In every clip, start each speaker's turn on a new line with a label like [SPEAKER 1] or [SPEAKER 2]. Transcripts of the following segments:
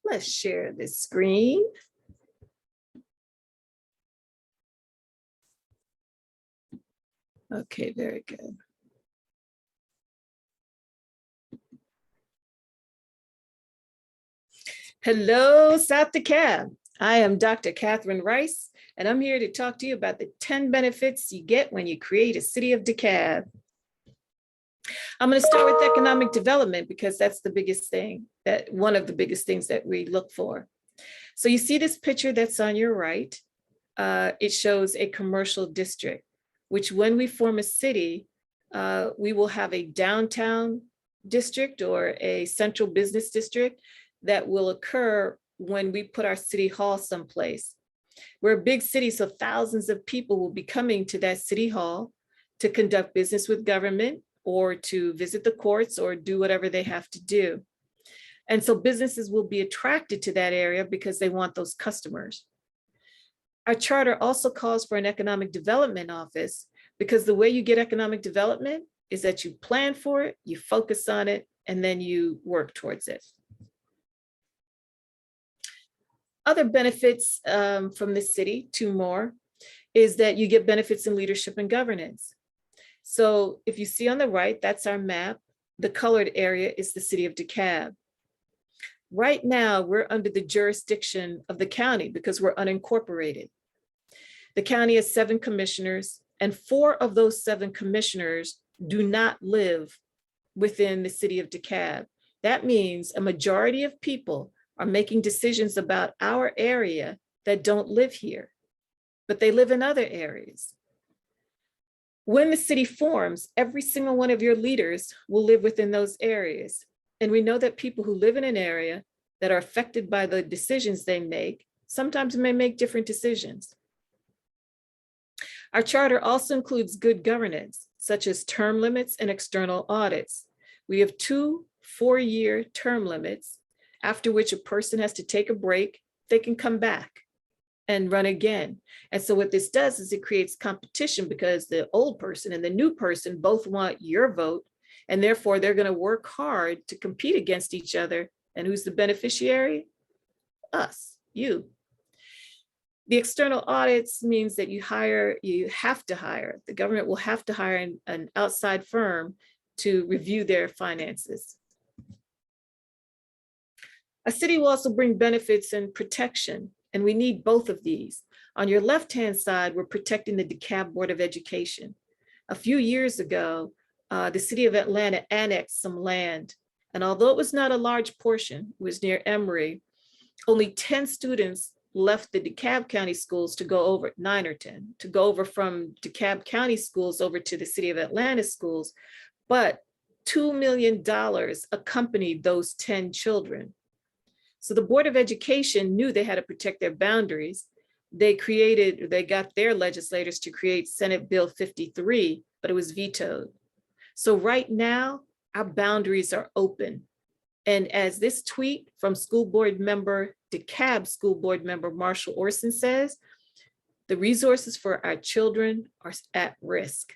[SPEAKER 1] Let's share this screen. Okay, very good. Hello, South DeKalb. I am Dr. Catherine Rice, and I'm here to talk to you about the 10 benefits you get when you create a City of DeKalb. I'm going to start with economic development because that's the biggest thing, one of the biggest things that we look for. So you see this picture that's on your right. It shows a commercial district, which when we form a city, we will have a downtown district or a central business district that will occur when we put our city hall someplace. We're a big city, so thousands of people will be coming to that city hall to conduct business with government or to visit the courts or do whatever they have to do. And so businesses will be attracted to that area because they want those customers. Our charter also calls for an economic development office because the way you get economic development is that you plan for it, you focus on it, and then you work towards it. Other benefits from the city, two more, is that you get benefits in leadership and governance. So if you see on the right, that's our map. The colored area is the City of DeKalb. Right now, we're under the jurisdiction of the county because we're unincorporated. The county has 7 commissioners, and 4 of those 7 commissioners do not live within the City of DeKalb. That means a majority of people are making decisions about our area that don't live here, but they live in other areas. When the city forms, every single one of your leaders will live within those areas. And we know that people who live in an area that are affected by the decisions they make sometimes may make different decisions. Our charter also includes good governance, such as term limits and external audits. We have 2 4-year term limits, after which a person has to take a break. They can come back and run again. And so what this does is it creates competition because the old person and the new person both want your vote, and therefore they're going to work hard to compete against each other. And who's the beneficiary? Us, you. The external audits means that you have to hire, the government will have to hire an outside firm to review their finances. A city will also bring benefits and protection, and we need both of these. On your left-hand side, we're protecting the DeKalb Board of Education. A few years ago, the city of Atlanta annexed some land, and although it was not a large portion, it was near Emory, only 10 students left the DeKalb County schools to go over, 9 or 10, to go over from DeKalb County schools over to the city of Atlanta schools, but $2 million accompanied those 10 children. So the Board of Education knew they had to protect their boundaries. They got their legislators to create Senate Bill 53, but it was vetoed. So right now, our boundaries are open. And as this tweet from DeKalb School Board member Marshall Orson says, the resources for our children are at risk.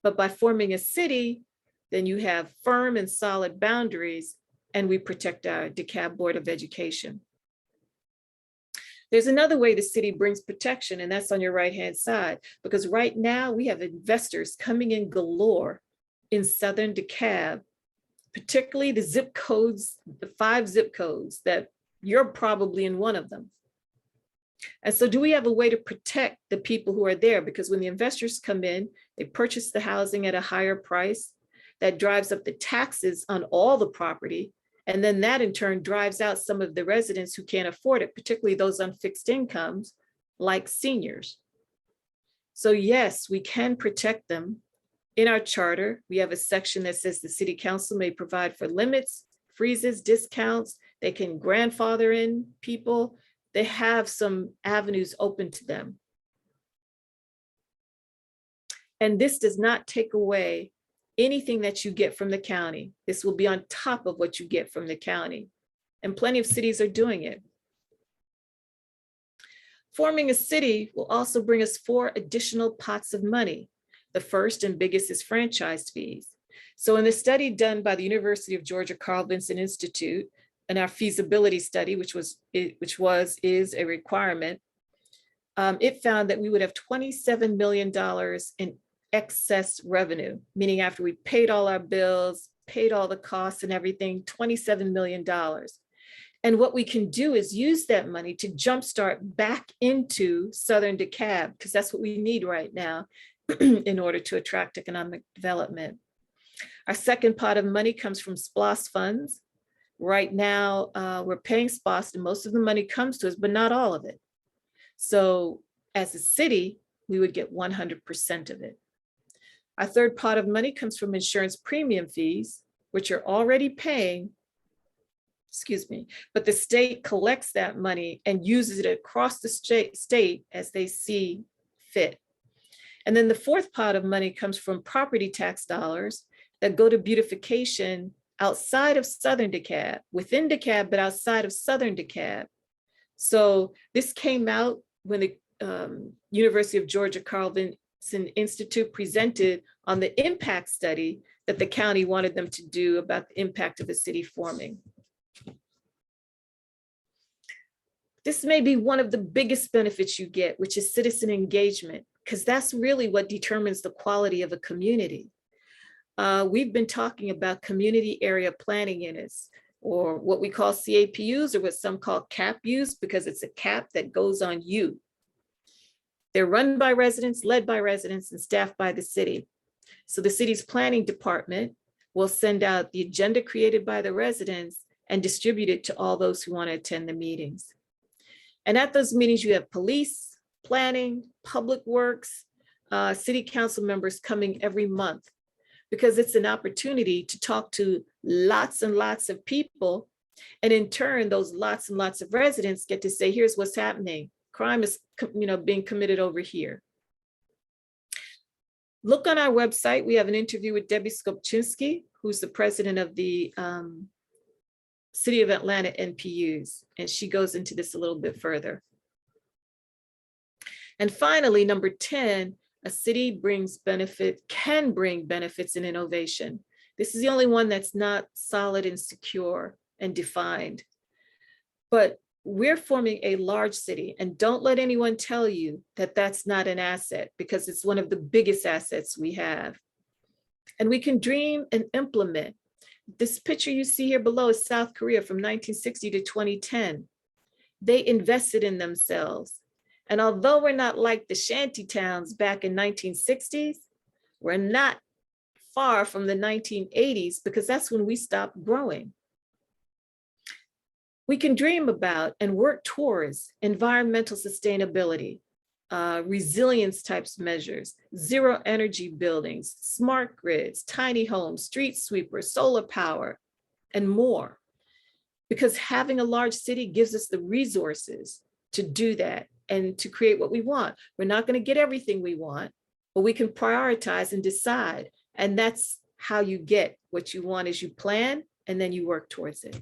[SPEAKER 1] But by forming a city, then you have firm and solid boundaries, and we protect our DeKalb Board of Education. There's another way the city brings protection, and that's on your right-hand side, because right now we have investors coming in galore in Southern DeKalb, particularly the zip codes, the 5 zip codes that you're probably in one of them. And so do we have a way to protect the people who are there? Because when the investors come in, they purchase the housing at a higher price that drives up the taxes on all the property. And then that in turn drives out some of the residents who can't afford it, particularly those on fixed incomes, like seniors. So yes, we can protect them. In our charter, we have a section that says the city council may provide for limits, freezes, discounts. They can grandfather in people. They have some avenues open to them. And this does not take away anything that you get from the county. This will be on top of what you get from the county. And plenty of cities are doing it. Forming a city will also bring us 4 additional pots of money. The first and biggest is franchise fees. So in the study done by the University of Georgia Carl Vinson Institute, in our feasibility study, which is a requirement, it found that we would have $27 million in excess revenue, meaning after we paid all our bills, paid all the costs and everything, $27 million. And what we can do is use that money to jumpstart back into Southern DeKalb, because that's what we need right now in order to attract economic development. Our second pot of money comes from SPLOST funds. Right now, we're paying SPLOST and most of the money comes to us, but not all of it. So as a city, we would get 100% of it. Our third pot of money comes from insurance premium fees, which are already paying, but the state collects that money and uses it across the state as they see fit. And then the fourth pot of money comes from property tax dollars that go to beautification outside of Southern DeKalb, within DeKalb, but outside of Southern DeKalb. So this came out when the University of Georgia Carl Vinson Institute presented on the impact study that the county wanted them to do about the impact of a city forming. This may be one of the biggest benefits you get, which is citizen engagement, because that's really what determines the quality of a community. We've been talking about community area planning units, or what we call CAPUs, or what some call CAPUs, because it's a cap that goes on you. They're run by residents, led by residents, and staffed by the city. So the city's planning department will send out the agenda created by the residents and distribute it to all those who want to attend the meetings. And at those meetings, you have police, planning, public works, city council members coming every month, because it's an opportunity to talk to lots and lots of people. And in turn, those lots and lots of residents get to say, here's what's happening. Crime is, being committed over here. Look on our website. We have an interview with Debbie Skopczynski, who's the president of the City of Atlanta NPUs, and she goes into this a little bit further. And finally, number 10, a city can bring benefits and innovation. This is the only one that's not solid and secure and defined. But we're forming a large city, and don't let anyone tell you that that's not an asset, because it's one of the biggest assets we have. And we can dream and implement. This picture you see here below is South Korea from 1960 to 2010. They invested in themselves. And although we're not like the shanty towns back in 1960s, we're not far from the 1980s, because that's when we stopped growing. We can dream about and work towards environmental sustainability, resilience types measures, zero energy buildings, smart grids, tiny homes, street sweepers, solar power, and more. Because having a large city gives us the resources to do that and to create what we want. We're not going to get everything we want, but we can prioritize and decide. And that's how you get what you want, is you plan and then you work towards it.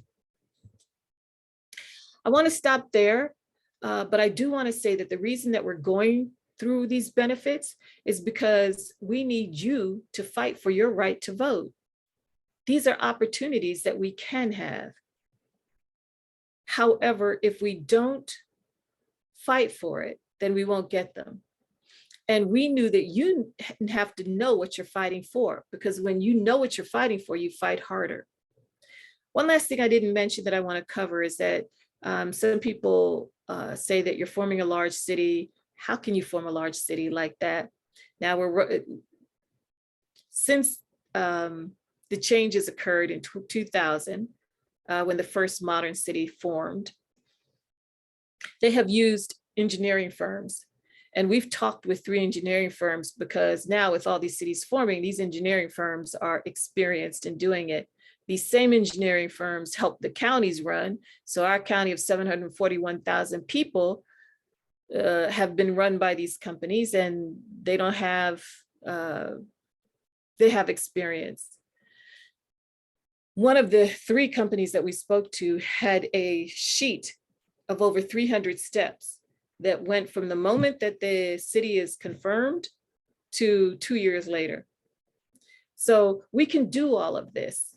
[SPEAKER 1] I want to stop there. But I do want to say that the reason that we're going through these benefits is because we need you to fight for your right to vote. These are opportunities that we can have. However, if we don't fight for it, then we won't get them. And we knew that you have to know what you're fighting for, because when you know what you're fighting for, you fight harder. One last thing I didn't mention that I want to cover is that some people say that you're forming a large city. How can you form a large city like that? Now, since the changes occurred in 2000, when the first modern city formed, they have used engineering firms. And we've talked with 3 engineering firms, because now with all these cities forming, these engineering firms are experienced in doing it. These same engineering firms help the counties run. So our county of 741,000 people have been run by these companies, and they don't have, they have experience. One of the 3 companies that we spoke to had a sheet of over 300 steps that went from the moment that the city is confirmed to 2 years later. So we can do all of this.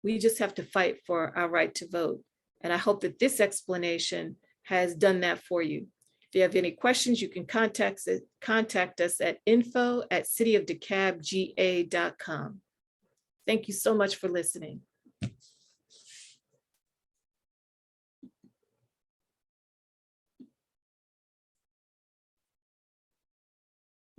[SPEAKER 1] We just have to fight for our right to vote. And I hope that this explanation has done that for you. If you have any questions, you can contact us at info@cityofdekabga.com. Thank you so much for listening.